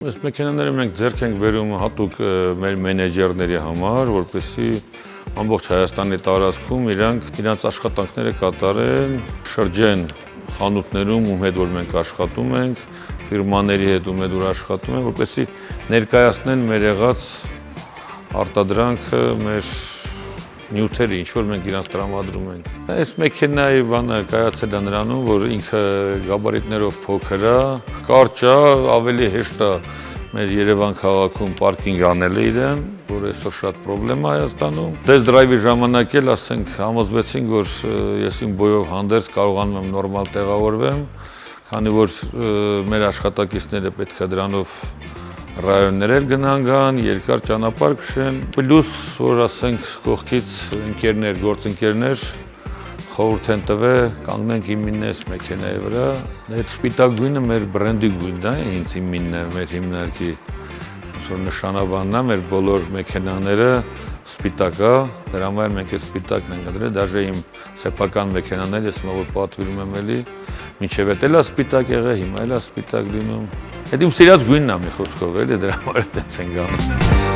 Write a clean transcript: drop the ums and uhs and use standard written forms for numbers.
Այս մեքենաները մենք ձեռք ենք բերում հատուկ մեր մենեջերների համար, որպեսզի ամբողջ Հայաստանի տարածքում իրանց աշխատանքները կատարեն, շրջեն խանութներում, ում հետ որ մենք աշխատում ենք, ֆիրմաների հետ ում հետ որ աշխատում ենք, որպեսզի ներկայացնեն մեր եղած արտադրանքը, մեր նյութերը, ինչ որ մենք իրանց տրամադրում ենք։ Այս մեքենայի բանը կայացել է նրանում, որ ինքը գաբարիտներով փոքր է, կարճ է, ավելի հեշտ է մեր Երևան քաղաքում պարկինգ անելը իրեն, որ այսօր շատ պրոբլեմ է Հայաստանում։ Test drive-ի ժամանակ էլ ասենք համոզվեցինք, որ ես իմ բոյով հանդերձ կարողանում եմ նորմալ տեղավորվեմ, քանի որ մեր աշխատակիցները պետք է դրանով ռայոններ էլ գնան, երկար ճանապարհ քշեն, պլյուս որ ասենք կողքից ընկերներ, գործընկերներ խորհուրդ են տվել, կանգնենք իմինն այս մեքենայի վրա։ Այդ սպիտակ գույնը մեր բրենդի գույնն է, ինձ իմինն է, մեր հիմնարկի որ նշանաբանն է, մեր բոլոր մեքենաները սպիտակ է, դրա համար մենք այդ սպիտակն ենք դրել, դաժե իմ սեփական մեքենաները, ես մոտ պատվիրում եմ էլի, մինչև էդ էլ է սպիտակ եղել, հիմա էլ է սպիտակ լինում։ Այդ իմ սիրած գույնն է մի խոսքով, էլի դրա համար այդպես ենք անում։